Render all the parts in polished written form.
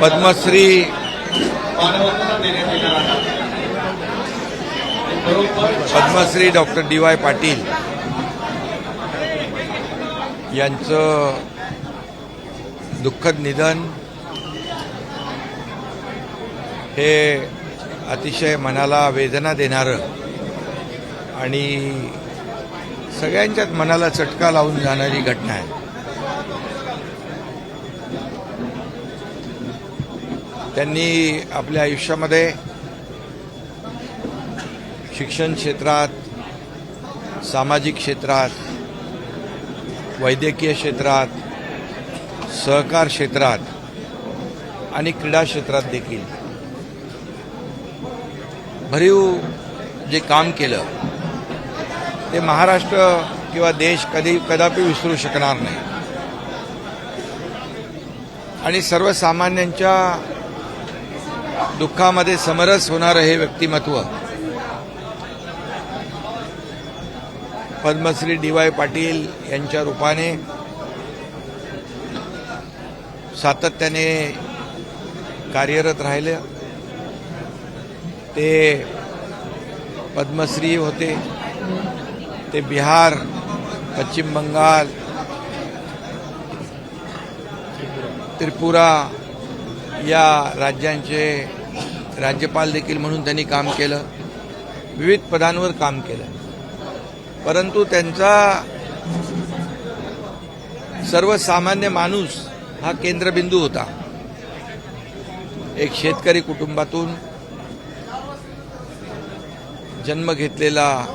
Padmashri doctor D Y. Patil यांचं दुःखद निधन हे अतिशय मनाला वेदना देणारं आणि सगळ्यांच्याच मनाला चटका लावून जाणारी घटना आहे. त्यांनी आपल्या आयुष्यामध्ये शिक्षण क्षेत्रात, सामाजिक क्षेत्रात, वैद्यकीय क्षेत्रात, सहकार क्षेत्रात आणि क्रीडा क्षेत्रात देखील भरीव जे काम केलं ते महाराष्ट्र किंवा देश कदापि विसरू शकणार नाही. आणि सर्वसामान्यांच्या दुःखामध्ये समरस होणारं हे व्यक्तिमत्व पद्मश्री डी.वाय. पाटील यांच्या रूपाने सातत्याने कार्यरत राहिले. ते पद्मश्री होते, ते बिहार, पश्चिम बंगाल, त्रिपुरा या राज्यांचे राज्यपाल देखील म्हणून त्यांनी काम केलं. विविध पदांवर काम केलं. परंतु त्यांचा सर्वसामान्य माणूस हा केंद्रबिंदू होता. एक शेतकरी कुटुंबातून जन्म घेतलेला,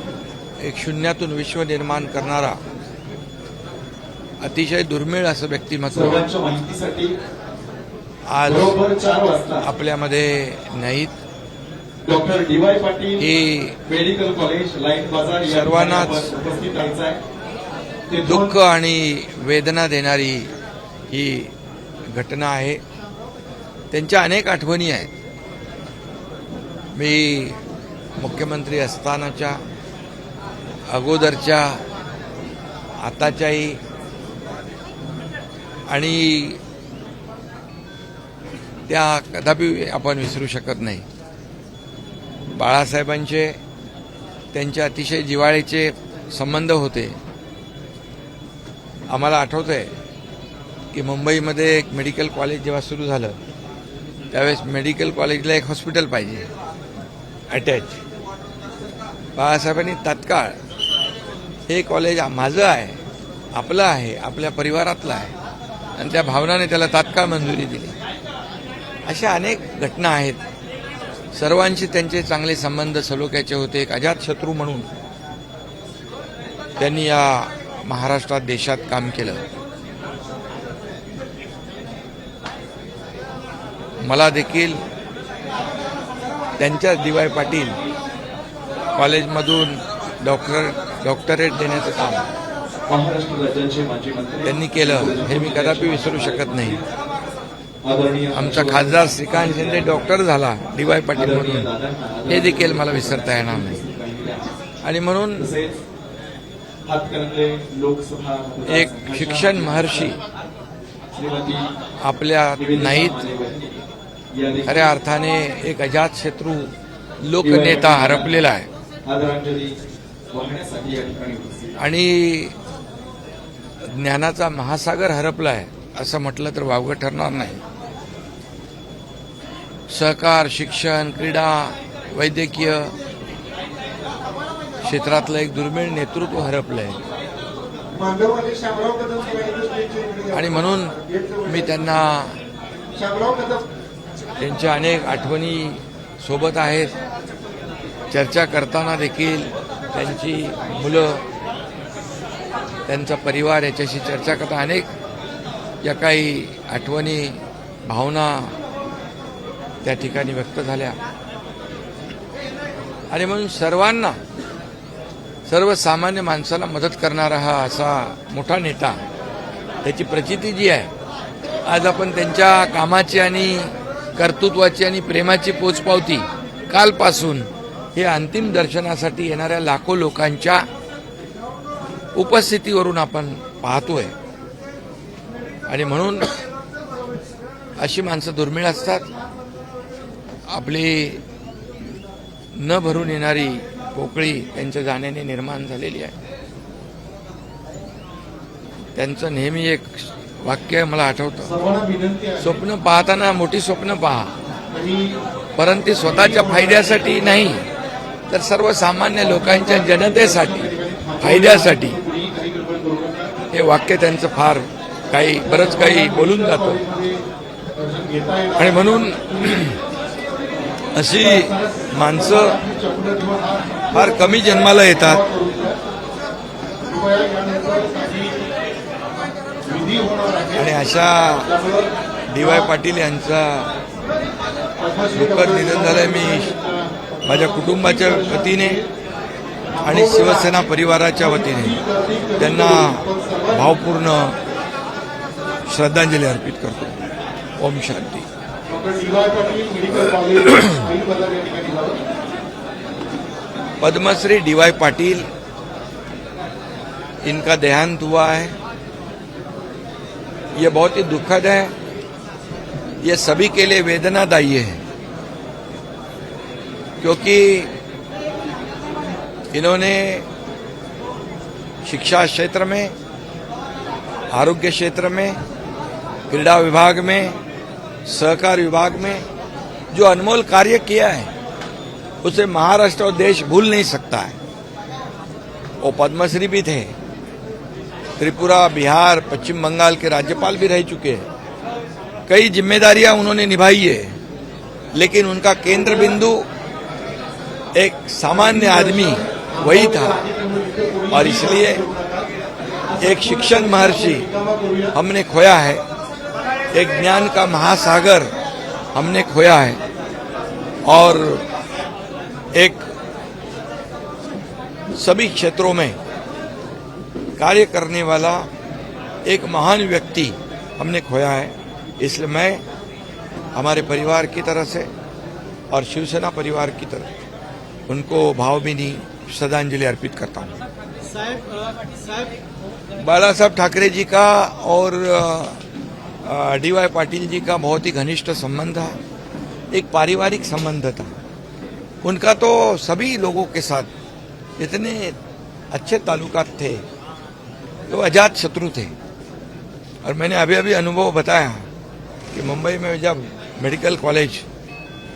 एक शून्यातून विश्व निर्माण करणारा अतिशय दुर्मिळ असं व्यक्तिमत्व आज आपल्यामध्ये नाहीत. Doctor D Y. पाटील ही मेडिकल कॉलेज लाईन बाजार सर्वांनाच दुःख आणि वेदना देणारी ही घटना आहे. त्यांच्या अनेक आठवणी आहेत. मी मुख्यमंत्री असतानाच्या, अगोदरच्या, आताच्याही आणि त्या कदापि आपण विसरू शकत नाही. बाळासाहेबांचे त्यांचे अतिशय जिव्हाळ्याचे संबंध होते. आम्हाला आठवतंय की मुंबईमध्ये एक मेडिकल कॉलेज जेव्हा सुरू झालं त्यावेळेस मेडिकल कॉलेजला एक हॉस्पिटल पाहिजे अटॅच. बाळासाहेबांनी तात्काळ हे कॉलेज माझं आहे, आपलं आहे, आपल्या परिवारातलं आहे आणि त्या भावनाने त्याला तात्काळ मंजुरी दिली. अशा अनेक घटना आहेत. सर्वांशी त्यांचे चांगले संबंध सलोख्याचे होते. एक अजातशत्रू म्हणून त्यांनी या महाराष्ट्रात, देशात काम केलं. मला देखील त्यांच्या डी.वाय. पाटील कॉलेजमधून डॉक्टरेट देण्याचं काम महाराष्ट्र राज्याचे माजी मंत्री त्यांनी केलं हे मी कदापि विसरू शकत नाही. आमचा खासदार श्रीकांत शिंदे डॉक्टर झाला डी.वाय. पाटील म्हणून हे देखील मला विसरता येणार नाही. आणि म्हणून एक शिक्षण महर्षी आपल्या नाहीत. खऱ्या अर्थाने एक अजातशत्रू लोकनेता हरपलेला आहे आणि ज्ञानाचा महासागर हरपला आहे असं म्हटलं तर वावगं ठरणार नाही. सहकार, शिक्षण, क्रीडा, वैद्यकीय क्षेत्रातलं एक दुर्मिळ नेतृत्व हरपलंय आणि म्हणून मी त्यांना, त्यांच्या अनेक आठवणी सोबत आहेत. चर्चा करताना देखील त्यांची मुलं, त्यांचा परिवार याच्याशी चर्चा करता अनेक या काही आठवणी, भावना त्या ठिकाणी व्यक्त झाल्या. आणि म्हणून सर्वांना, सर्वसामान्य माणसाला मदत करणारा हा असा मोठा नेता, त्याची प्रचिती जी आहे आज आपण त्यांच्या कामाची आणि कर्तृत्वाची आणि प्रेमाची पोचपावती कालपासून हे अंतिम दर्शनासाठी येणाऱ्या लाखो लोकांच्या उपस्थितीवरून आपण पाहतोय. आणि म्हणून अशी माणसं दुर्मिळ असतात. आपली न भरून येणारी पोकळी त्यांच्या जाण्याने निर्माण झालेली आहे. त्यांचं नेहमी एक वाक्य मला आठवतं, सर्वांना विनंती आहे स्वप्न पाहताना मोठी स्वप्न पहा, आणि परंतु ती स्वतःच्या फायद्यासाठी नाही तर सर्वसामान्य लोकांच्या जनतेसाठी फायद्यासाठी. कुणीही काही गडबड करू नका. हे वाक्य त्यांचं फार काही बरंच काही बोलून जातं. घेता येईल आणि म्हणून अशी माणसं चपलं किंवा हा फार कमी जन्माला येतात. कृपया यानंतर काही विधी होणार आहे. आणि अशा डी वाय पाटील यांचा दुःखद निधन झालंय. मी माझ्या कुटुंबाच्या वतीने आणि शिवसेना परिवाराच्या वतीने त्यांना भावपूर्ण श्रद्धांजली अर्पित करतो. Om Shanti. Doctor D Y. Patil medical college Navin Bazar या ठिकाणी झालं. पद्मश्री डी वाई पाटिल, इनका देहांत हुआ है. ये बहुत ही दुखद है. ये सभी के लिए वेदनादायी है, क्योंकि इन्होंने शिक्षा क्षेत्र में, आरोग्य क्षेत्र में, क्रीड़ा विभाग में, सहकार विभाग में जो अनमोल कार्य किया है उसे महाराष्ट्र और देश भूल नहीं सकता है. वो पद्मश्री भी थे, त्रिपुरा, बिहार, पश्चिम बंगाल के राज्यपाल भी रह चुके हैं. कई जिम्मेदारियां उन्होंने निभाई है, लेकिन उनका केंद्र बिंदु एक सामान्य आदमी वही था. और इसलिए एक शिक्षण महर्षि हमने खोया है, एक ज्ञान का महासागर हमने खोया है, और एक सभी क्षेत्रों में कार्य करने वाला एक महान व्यक्ति हमने खोया है. इसलिए मैं हमारे परिवार की तरफ से और शिवसेना परिवार की तरफ उनको भावभीनी श्रद्धांजलि अर्पित करता हूं. बाला साहब ठाकरे जी का और डी वाई पाटिल जी का बहुत ही घनिष्ठ संबंध है. एक पारिवारिक संबंध था उनका. तो सभी लोगों के साथ इतने अच्छे ताल्लुकात थे, वो अजात शत्रु थे. और मैंने अभी अभी अनुभव बताया कि मुंबई में जब मेडिकल कॉलेज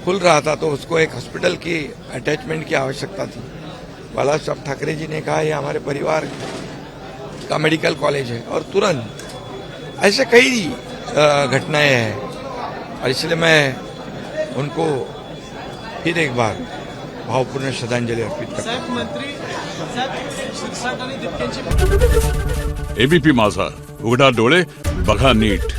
खुल रहा था तो उसको एक हॉस्पिटल की अटैचमेंट की आवश्यकता थी. बाला साहब ठाकरे जी ने कहा ये हमारे परिवार का मेडिकल कॉलेज है, और तुरंत ऐसे कई घटनाएं हैं. और इसलिए मैं उनको फिर एक बार भावपूर्ण श्रद्धांजलि अर्पित करता हूं. एबीपी माझा, उघडा डोळे बघा नीट.